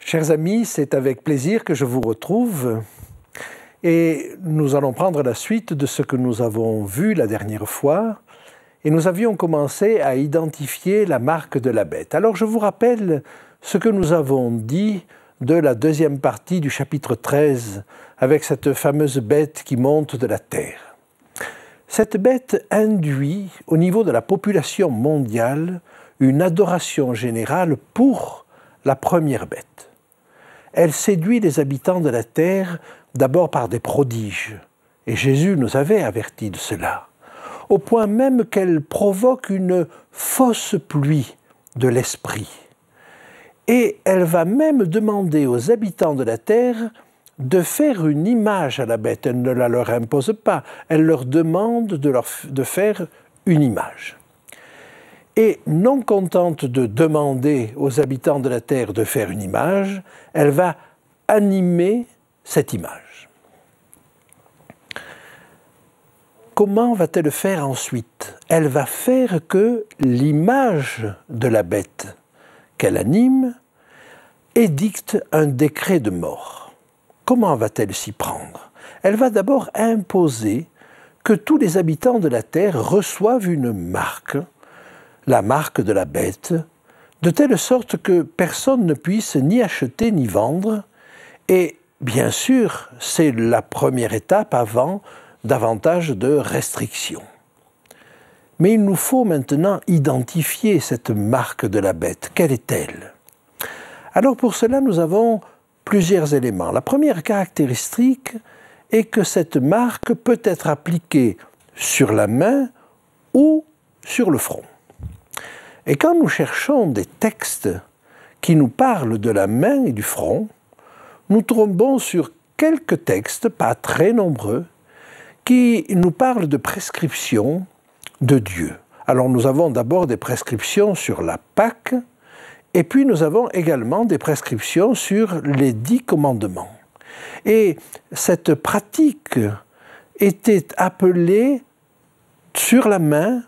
Chers amis, c'est avec plaisir que je vous retrouve et nous allons prendre la suite de ce que nous avons vu la dernière fois et nous avions commencé à identifier la marque de la bête. Alors je vous rappelle ce que nous avons dit de la deuxième partie du chapitre 13 avec cette fameuse bête qui monte de la terre. Cette bête induit au niveau de la population mondiale une adoration générale pour la première bête. Elle séduit les habitants de la terre d'abord par des prodiges, et Jésus nous avait avertis de cela, au point même qu'elle provoque une fausse pluie de l'esprit. Et elle va même demander aux habitants de la terre de faire une image à la bête. Elle ne la leur impose pas, elle leur demande de faire une image. Et non contente de demander aux habitants de la terre de faire une image, elle va animer cette image. Comment va-t-elle faire ensuite? Elle va faire que l'image de la bête qu'elle anime édicte un décret de mort. Comment va-t-elle s'y prendre? Elle va d'abord imposer que tous les habitants de la terre reçoivent une marque, la marque de la bête, de telle sorte que personne ne puisse ni acheter ni vendre. Et bien sûr, c'est la première étape avant davantage de restrictions. Mais il nous faut maintenant identifier cette marque de la bête. Quelle est-elle? Alors pour cela, nous avons plusieurs éléments. La première caractéristique est que cette marque peut être appliquée sur la main ou sur le front. Et quand nous cherchons des textes qui nous parlent de la main et du front, nous tombons sur quelques textes, pas très nombreux, qui nous parlent de prescriptions de Dieu. Alors nous avons d'abord des prescriptions sur la Pâque, et puis nous avons également des prescriptions sur les 10 commandements. Et cette pratique était appelée sur la main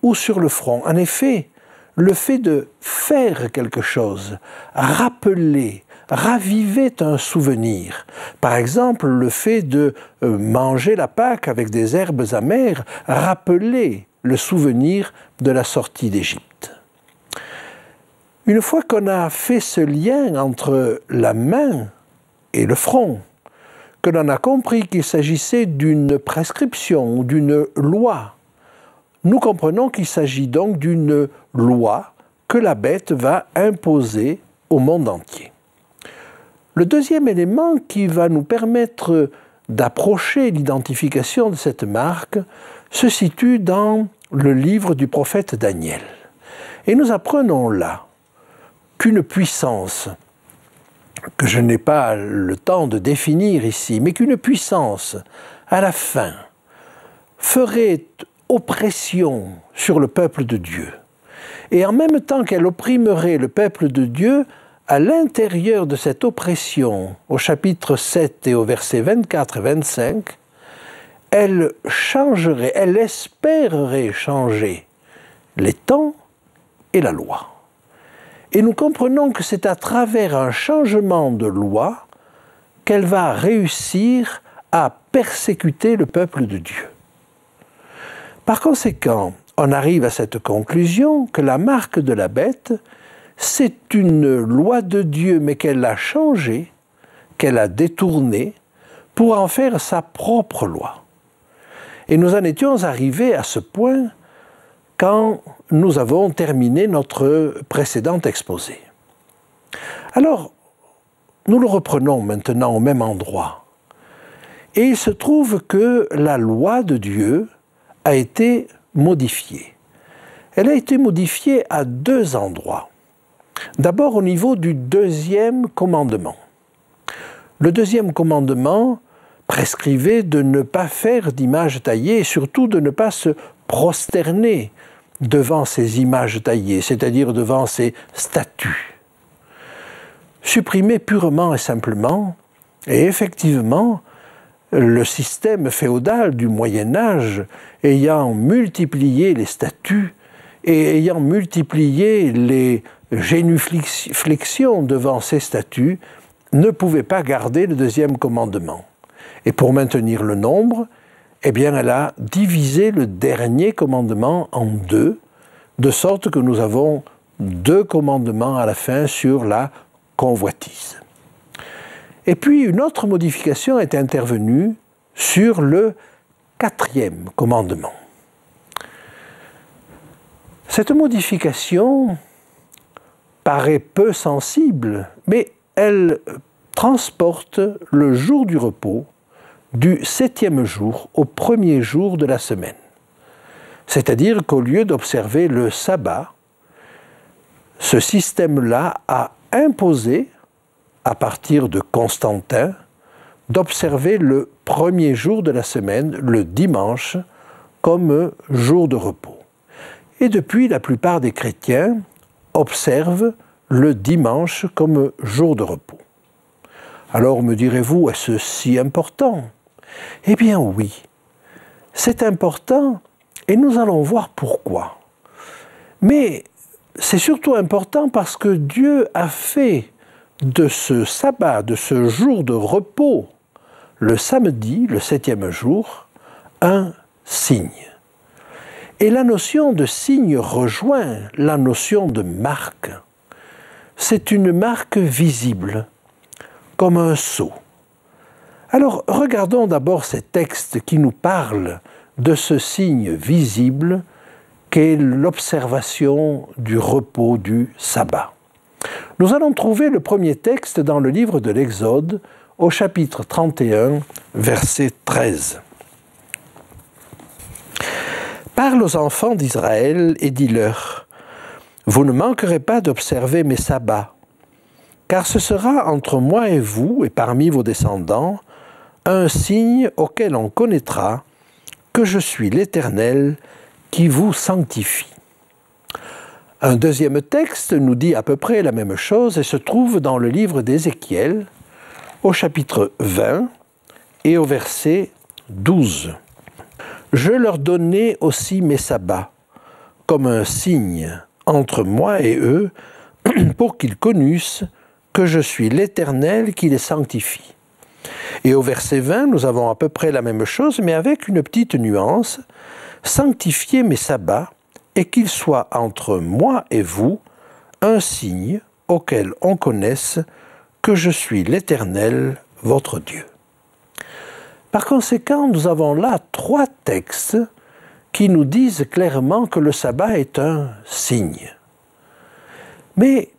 ou sur le front. En effet, le fait de faire quelque chose, rappeler, raviver un souvenir. Par exemple, le fait de manger la Pâque avec des herbes amères, rappeler le souvenir de la sortie d'Égypte. Une fois qu'on a fait ce lien entre la main et le front, que l'on a compris qu'il s'agissait d'une prescription ou d'une loi, nous comprenons qu'il s'agit donc d'une loi que la bête va imposer au monde entier. Le deuxième élément qui va nous permettre d'approcher l'identification de cette marque se situe dans le livre du prophète Daniel. Et nous apprenons là qu'une puissance, que je n'ai pas le temps de définir ici, mais qu'une puissance, à la fin, ferait oppression sur le peuple de Dieu. Et en même temps qu'elle opprimerait le peuple de Dieu, à l'intérieur de cette oppression, au chapitre 7 et au verset 24 et 25, elle changerait, elle espérerait changer les temps et la loi. Et nous comprenons que c'est à travers un changement de loi qu'elle va réussir à persécuter le peuple de Dieu. Par conséquent, on arrive à cette conclusion que la marque de la bête, c'est une loi de Dieu, mais qu'elle a changée, qu'elle a détournée, pour en faire sa propre loi. Et nous en étions arrivés à ce point quand nous avons terminé notre précédent exposé. Alors, nous le reprenons maintenant au même endroit. Et il se trouve que la loi de Dieu a été modifiée. Elle a été modifiée à deux endroits. D'abord au niveau du deuxième commandement. Le deuxième commandement prescrivait de ne pas faire d'image taillée et surtout de ne pas se prosterner devant ces images taillées, c'est-à-dire devant ces statues. Supprimé purement et simplement, et effectivement, le système féodal du Moyen-Âge ayant multiplié les statues et ayant multiplié les génuflexions devant ces statues, ne pouvait pas garder le deuxième commandement. Et pour maintenir le nombre, eh bien, elle a divisé le dernier commandement en deux, de sorte que nous avons deux commandements à la fin sur la convoitise. Et puis, une autre modification est intervenue sur le quatrième commandement. Cette modification paraît peu sensible, mais elle transporte le jour du repos du 7e jour au 1er jour de la semaine. C'est-à-dire qu'au lieu d'observer le sabbat, ce système-là a imposé, à partir de Constantin, d'observer le 1er jour de la semaine, le dimanche, comme jour de repos. Et depuis, la plupart des chrétiens observent le dimanche comme jour de repos. Alors me direz-vous, est-ce si important? Eh bien oui, c'est important et nous allons voir pourquoi. Mais c'est surtout important parce que Dieu a fait de ce sabbat, de ce jour de repos, le samedi, le 7e jour, un signe. Et la notion de signe rejoint la notion de marque. C'est une marque visible, comme un sceau. Alors, regardons d'abord ces textes qui nous parlent de ce signe visible qu'est l'observation du repos du sabbat. Nous allons trouver le premier texte dans le livre de l'Exode, au chapitre 31, verset 13. « Parle aux enfants d'Israël et dis-leur, vous ne manquerez pas d'observer mes sabbats, car ce sera entre moi et vous et parmi vos descendants un signe auquel on connaîtra que je suis l'Éternel qui vous sanctifie. » Un deuxième texte nous dit à peu près la même chose et se trouve dans le livre d'Ézéchiel, au chapitre 20 et au verset 12. « Je leur donnai aussi mes sabbats, comme un signe entre moi et eux, pour qu'ils connussent que je suis l'Éternel qui les sanctifie. » Et au verset 20, nous avons à peu près la même chose, mais avec une petite nuance. « Sanctifiez mes sabbats, et qu'ils soient entre moi et vous un signe auquel on connaisse que je suis l'Éternel, votre Dieu. » Par conséquent, nous avons là trois textes qui nous disent clairement que le sabbat est un signe. Mais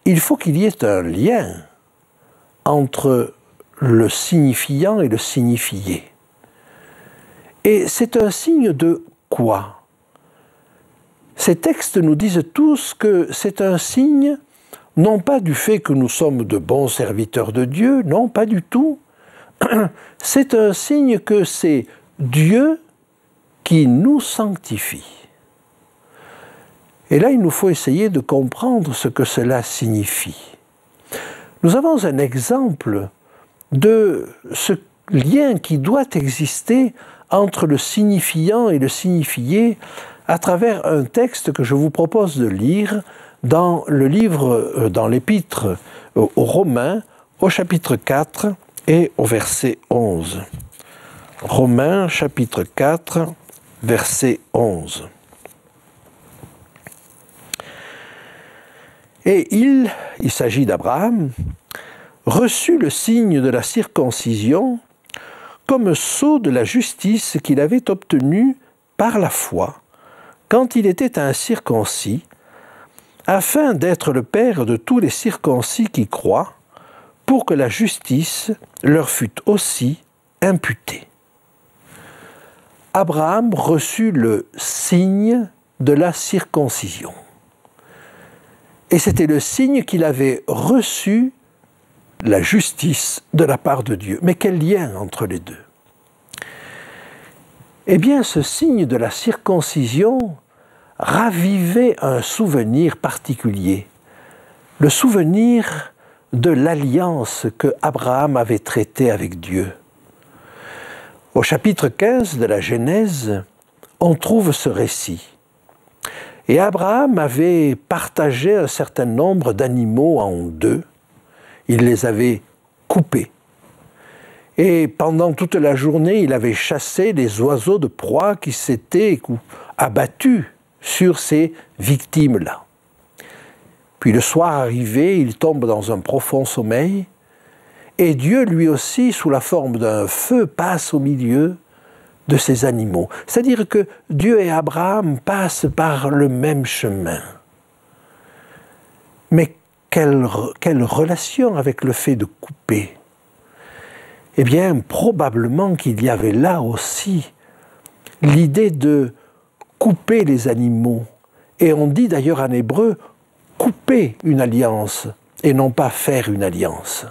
il faut qu'il y ait un lien entre le signifiant et le signifié. Et c'est un signe de quoi? Ces textes nous disent tous que c'est un signe, non pas du fait que nous sommes de bons serviteurs de Dieu, non, pas du tout. C'est un signe que c'est Dieu qui nous sanctifie. Et là, il nous faut essayer de comprendre ce que cela signifie. Nous avons un exemple de ce lien qui doit exister entre le signifiant et le signifié à travers un texte que je vous propose de lire dans le livre, dans l'épître aux Romains, au chapitre 4 et au verset 11. Romains, chapitre 4, verset 11. Et il s'agit d'Abraham, reçut le signe de la circoncision comme sceau de la justice qu'il avait obtenue par la foi quand il était un circoncis, afin d'être le père de tous les circoncis qui croient, pour que la justice leur fût aussi imputée. Abraham reçut le signe de la circoncision. Et c'était le signe qu'il avait reçu la justice de la part de Dieu. Mais quel lien entre les deux? Eh bien, ce signe de la circoncision ravivait un souvenir particulier, le souvenir de l'alliance que Abraham avait traitée avec Dieu. Au chapitre 15 de la Genèse, on trouve ce récit. Et Abraham avait partagé un certain nombre d'animaux en deux. Il les avait coupés. Et pendant toute la journée, il avait chassé les oiseaux de proie qui s'étaient abattus sur ces victimes-là. Puis le soir arrivé, il tombe dans un profond sommeil, et Dieu, lui aussi, sous la forme d'un feu, passe au milieu de ces animaux. C'est-à-dire que Dieu et Abraham passent par le même chemin. Mais quelle relation avec le fait de couper? Eh bien, probablement qu'il y avait là aussi l'idée de couper les animaux. Et on dit d'ailleurs en hébreu « couper une alliance » et non pas « faire une alliance ».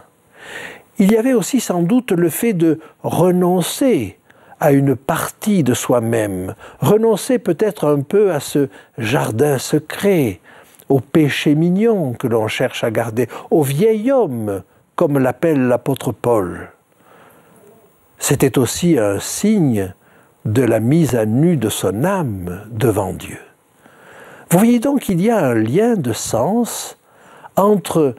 Il y avait aussi sans doute le fait de renoncer à une partie de soi-même, renoncer peut-être un peu à ce jardin secret, au péché mignon que l'on cherche à garder, au vieil homme, comme l'appelle l'apôtre Paul. C'était aussi un signe de la mise à nu de son âme devant Dieu. Vous voyez donc qu'il y a un lien de sens entre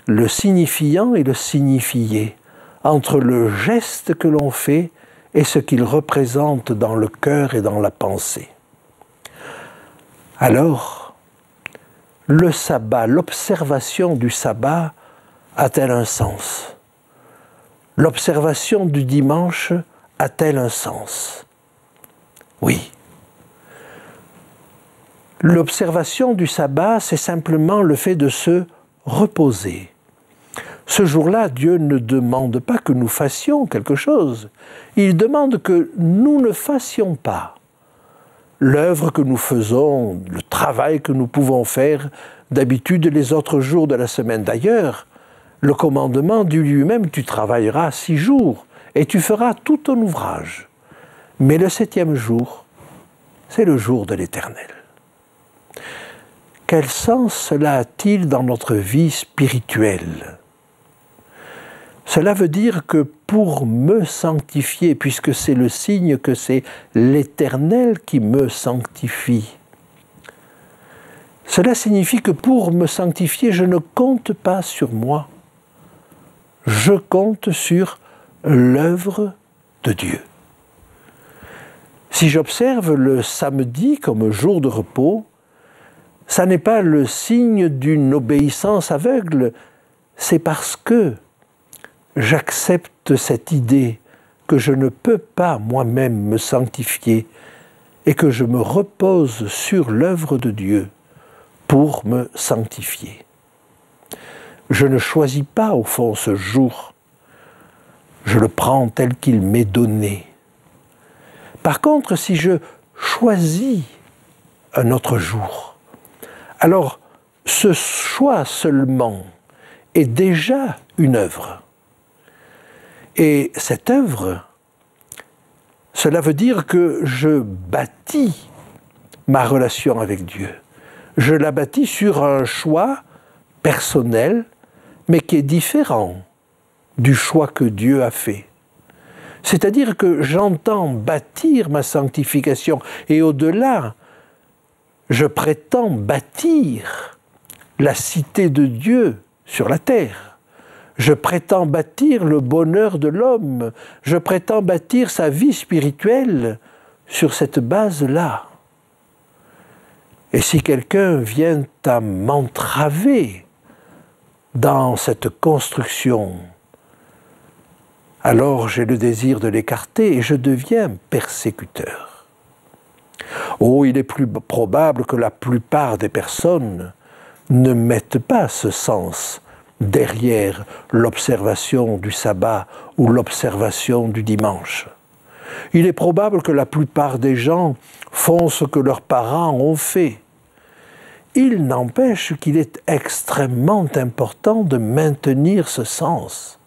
le signifiant et le signifié, entre le geste que l'on fait et ce qu'il représente dans le cœur et dans la pensée. Alors, le sabbat, l'observation du sabbat a-t-elle un sens? L'observation du dimanche a-t-elle un sens? Oui. L'observation du sabbat, c'est simplement le fait de se reposer. Ce jour-là, Dieu ne demande pas que nous fassions quelque chose. Il demande que nous ne fassions pas l'œuvre que nous faisons, le travail que nous pouvons faire d'habitude les autres jours de la semaine. D'ailleurs, le commandement dit lui-même, tu travailleras 6 jours et tu feras tout ton ouvrage. Mais le 7e jour, c'est le jour de l'Éternel. Quel sens cela a-t-il dans notre vie spirituelle? Cela veut dire que pour me sanctifier, puisque c'est le signe que c'est l'Éternel qui me sanctifie, cela signifie que pour me sanctifier, je ne compte pas sur moi. Je compte sur l'œuvre de Dieu. Si j'observe le samedi comme jour de repos, ça n'est pas le signe d'une obéissance aveugle, c'est parce que j'accepte cette idée que je ne peux pas moi-même me sanctifier et que je me repose sur l'œuvre de Dieu pour me sanctifier. Je ne choisis pas au fond ce jour, je le prends tel qu'il m'est donné. Par contre, si je choisis un autre jour, alors ce choix seulement est déjà une œuvre. Et cette œuvre, cela veut dire que je bâtis ma relation avec Dieu. Je la bâtis sur un choix personnel, mais qui est différent du choix que Dieu a fait. C'est-à-dire que j'entends bâtir ma sanctification et au-delà, je prétends bâtir la cité de Dieu sur la terre. Je prétends bâtir le bonheur de l'homme. Je prétends bâtir sa vie spirituelle sur cette base-là. Et si quelqu'un vient à m'entraver dans cette construction, alors j'ai le désir de l'écarter et je deviens persécuteur. Oh, il est plus probable que la plupart des personnes ne mettent pas ce sens derrière l'observation du sabbat ou l'observation du dimanche. Il est probable que la plupart des gens font ce que leurs parents ont fait. Il n'empêche qu'il est extrêmement important de maintenir ce sens.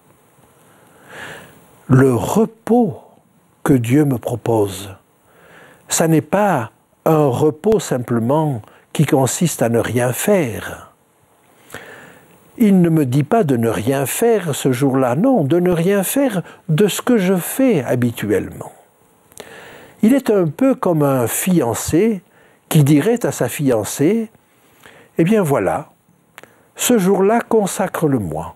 Le repos que Dieu me propose, ça n'est pas un repos simplement qui consiste à ne rien faire. Il ne me dit pas de ne rien faire ce jour-là, non, de ne rien faire de ce que je fais habituellement. Il est un peu comme un fiancé qui dirait à sa fiancée, « Eh bien voilà, ce jour-là consacre-le-moi. »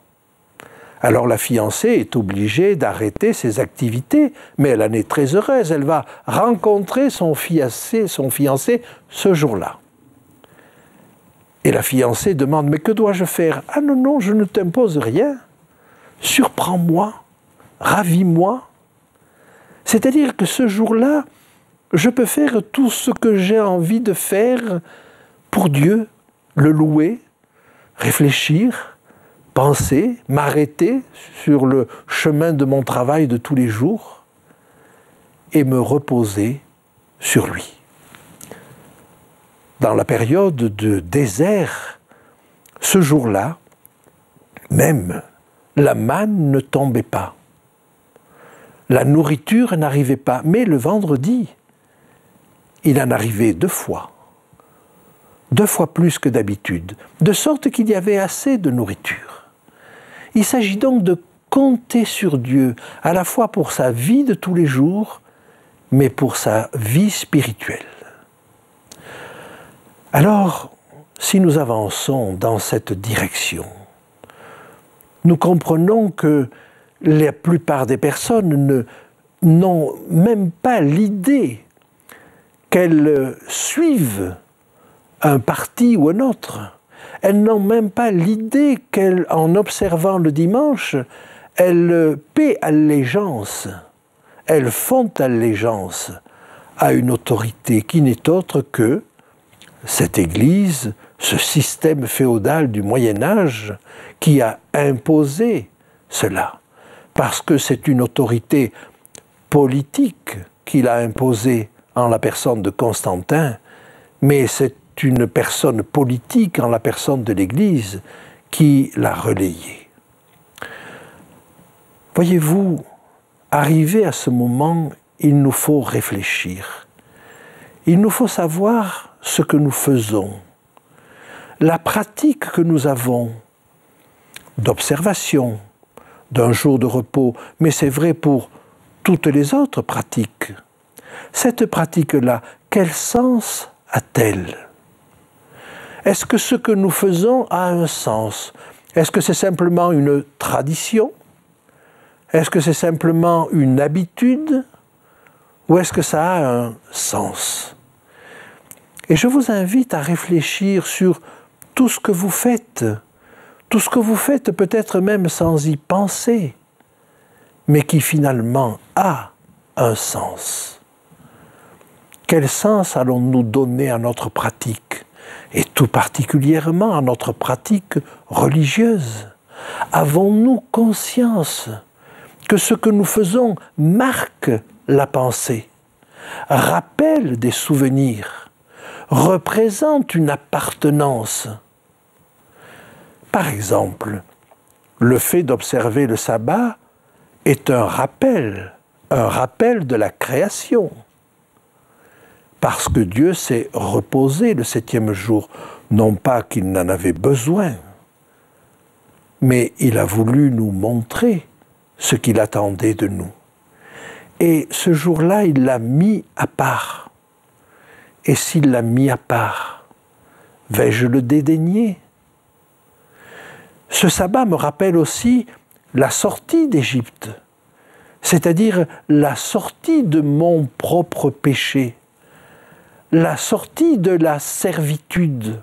Alors la fiancée est obligée d'arrêter ses activités, mais elle en est très heureuse, elle va rencontrer son fiancé ce jour-là. Et la fiancée demande, mais que dois-je faire? Ah non, non, je ne t'impose rien. Surprends-moi, ravis-moi. C'est-à-dire que ce jour-là, je peux faire tout ce que j'ai envie de faire pour Dieu, le louer, réfléchir, penser, m'arrêter sur le chemin de mon travail de tous les jours et me reposer sur lui. Dans la période de désert, ce jour-là, même, la manne ne tombait pas. La nourriture n'arrivait pas. Mais le vendredi, il en arrivait 2 fois. 2 fois plus que d'habitude. De sorte qu'il y avait assez de nourriture. Il s'agit donc de compter sur Dieu, à la fois pour sa vie de tous les jours, mais pour sa vie spirituelle. Alors, si nous avançons dans cette direction, nous comprenons que la plupart des personnes n'ont même pas l'idée qu'elles suivent un parti ou un autre. Elles n'ont même pas l'idée qu'en observant le dimanche, elles paient allégeance, elles font allégeance à une autorité qui n'est autre que cette Église, ce système féodal du Moyen-Âge qui a imposé cela. Parce que c'est une autorité politique qu'il a imposée en la personne de Constantin, mais c'est une personne politique en la personne de l'Église qui l'a relayée. Voyez-vous, arrivé à ce moment, il nous faut réfléchir. Il nous faut savoir ce que nous faisons, la pratique que nous avons d'observation, d'un jour de repos, mais c'est vrai pour toutes les autres pratiques. Cette pratique-là, quel sens a-t-elle? Est-ce que ce que nous faisons a un sens? Est-ce que c'est simplement une tradition? Est-ce que c'est simplement une habitude? Ou est-ce que ça a un sens? Et je vous invite à réfléchir sur tout ce que vous faites peut-être même sans y penser, mais qui finalement a un sens. Quel sens allons-nous donner à notre pratique, et tout particulièrement à notre pratique religieuse? Avons-nous conscience que ce que nous faisons marque la pensée, rappelle des souvenirs, représente une appartenance? Par exemple, le fait d'observer le sabbat est un rappel de la création. Parce que Dieu s'est reposé le 7e jour, non pas qu'il n'en avait besoin, mais il a voulu nous montrer ce qu'il attendait de nous. Et ce jour-là, il l'a mis à part. Et s'il l'a mis à part, vais-je le dédaigner? Ce sabbat me rappelle aussi la sortie d'Égypte, c'est-à-dire la sortie de mon propre péché, la sortie de la servitude.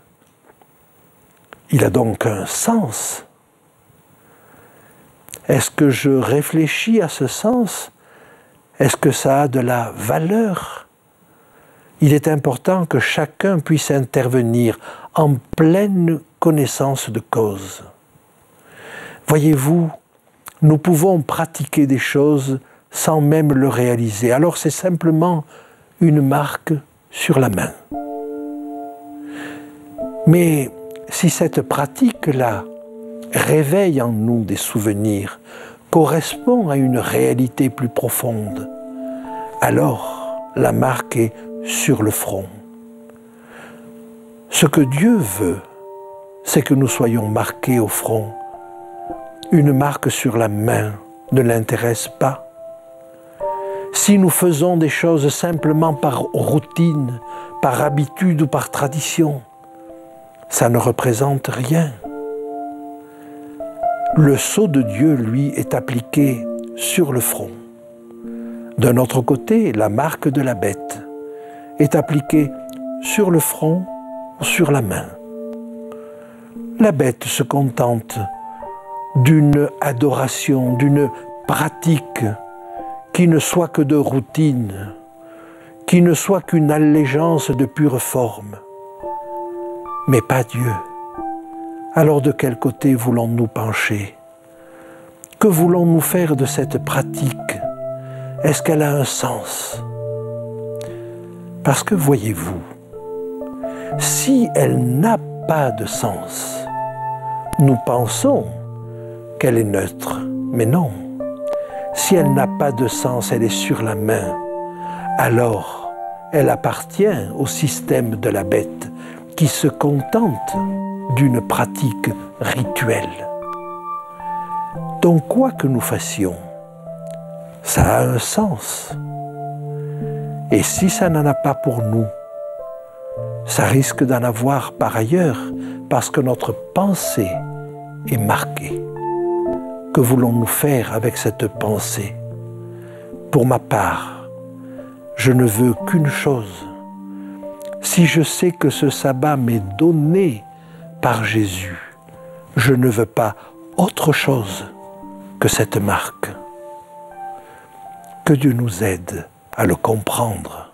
Il a donc un sens. Est-ce que je réfléchis à ce sens? Est-ce que ça a de la valeur? Il est important que chacun puisse intervenir en pleine connaissance de cause. Voyez-vous, nous pouvons pratiquer des choses sans même le réaliser. Alors c'est simplement une marque sur la main. Mais si cette pratique-là réveille en nous des souvenirs, correspond à une réalité plus profonde, alors la marque est sur le front. Ce que Dieu veut, c'est que nous soyons marqués au front. Une marque sur la main ne l'intéresse pas. Si nous faisons des choses simplement par routine, par habitude ou par tradition, ça ne représente rien. Le sceau de Dieu, lui, est appliqué sur le front. D'un autre côté, la marque de la bête est appliquée sur le front ou sur la main. La bête se contente d'une adoration, d'une pratique qui ne soit que de routine, qui ne soit qu'une allégeance de pure forme, mais pas Dieu. Alors de quel côté voulons-nous pencher? Que voulons-nous faire de cette pratique? Est-ce qu'elle a un sens? Parce que voyez-vous, si elle n'a pas de sens, nous pensons qu'elle est neutre, mais non. Si elle n'a pas de sens, elle est sur la main, alors elle appartient au système de la bête qui se contente d'une pratique rituelle. Donc quoi que nous fassions, ça a un sens. Et si ça n'en a pas pour nous, ça risque d'en avoir par ailleurs parce que notre pensée est marquée. Que voulons-nous faire avec cette pensée? Pour ma part, je ne veux qu'une chose. Si je sais que ce sabbat m'est donné par Jésus, je ne veux pas autre chose que cette marque. Que Dieu nous aide à le comprendre.